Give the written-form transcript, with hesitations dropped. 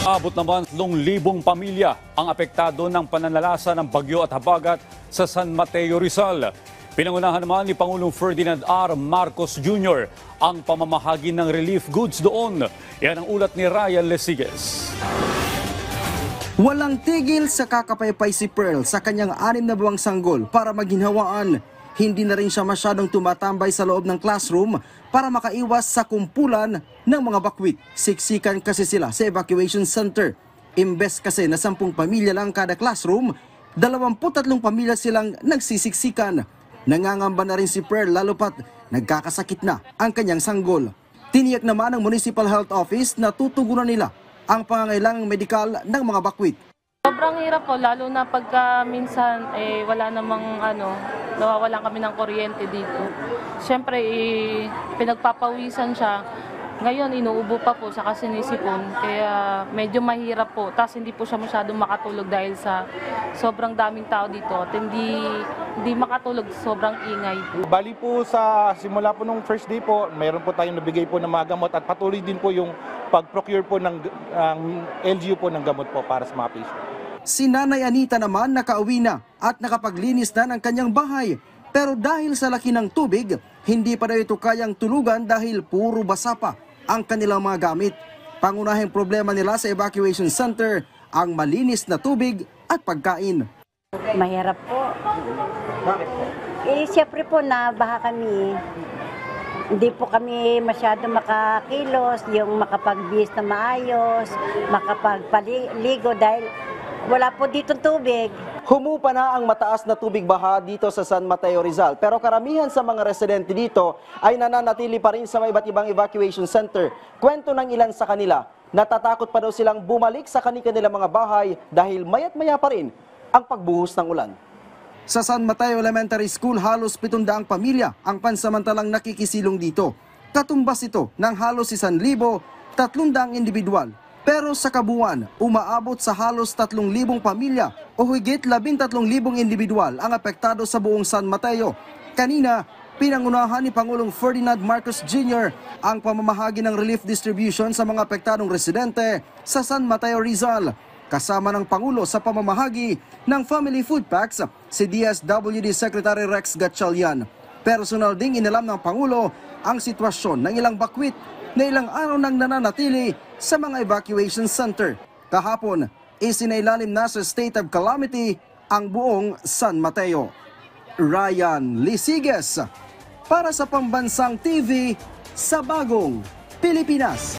Abot naman 3,000 pamilya ang apektado ng pananalasa ng bagyo at habagat sa San Mateo, Rizal. Pinangunahan naman ni Pangulong Ferdinand R. Marcos Jr. ang pamamahagi ng relief goods doon. Yan ang ulat ni Ryan Lesiges. Walang tigil sa kakapaypay si Pearl sa kanyang 6 na buwang sanggol para maghinhawaan. Hindi na rin siya masyadong tumatambay sa loob ng classroom para makaiwas sa kumpulan ng mga bakwit. Siksikan kasi sila sa evacuation center. Imbes kasi na 10 pamilya lang kada classroom, 23 pamilya silang nagsisiksikan. Nangangamba na rin si Pearl lalo pat nagkakasakit na ang kanyang sanggol. Tiniyak naman ng Municipal Health Office na tutugunan nila ang pangangailangang medikal ng mga bakwit. Sobrang hirap po, lalo na pagka minsan wala namang nawawalan kami ng kuryente dito. Siyempre pinagpapawisan siya. Ngayon inuubo pa po sa sinisipon, kaya medyo mahirap po. Tapos hindi po siya masyadong makatulog dahil sa sobrang daming tao dito at hindi makatulog, sobrang ingay. Bali po sa simula po nung first day po, mayroon po tayong nabigay po ng mga gamot at patuloy din po yung pag-procure po ng LGU po ng gamot po para sa mga patient. Si Nanay Anita naman nakauwi na at nakapaglinis na ng kanyang bahay. Pero dahil sa laki ng tubig, hindi pa daw ito kayang tulugan dahil puro basa pa ang kanilang mga gamit. Pangunahing problema nila sa evacuation center, ang malinis na tubig at pagkain. Mahirap po. Bakit po? Siyempre po nabaha kami. Hindi po kami masyado makakilos, yung makapag-bis na maayos, makapagpaligo dahil wala po dito tubig. Humupa na ang mataas na tubig baha dito sa San Mateo, Rizal. Pero karamihan sa mga residente dito ay nananatili pa rin sa mga iba't ibang evacuation center. Kwento ng ilan sa kanila, natatakot pa daw silang bumalik sa kanilang mga bahay dahil mayat maya pa rin ang pagbuhos ng ulan. Sa San Mateo Elementary School, halos 700 pamilya ang pansamantalang nakikisilong dito. Katumbas ito ng halos 1,300 individual. Pero sa kabuuan, umaabot sa halos 3,000 pamilya o higit 13,000 individual ang apektado sa buong San Mateo. Kanina, pinangunahan ni Pangulong Ferdinand Marcos Jr. ang pamamahagi ng relief distribution sa mga apektadong residente sa San Mateo, Rizal. Kasama ng Pangulo sa pamamahagi ng family food packs si DSWD Secretary Rex Gatchalian. Personal ding inalam ng Pangulo ang sitwasyon ng ilang bakwit na ilang araw nang nananatili sa mga evacuation center. Kahapon, isinailalim na sa state of calamity ang buong San Mateo. Ryan Lesiges para sa Pambansang TV sa Bagong Pilipinas.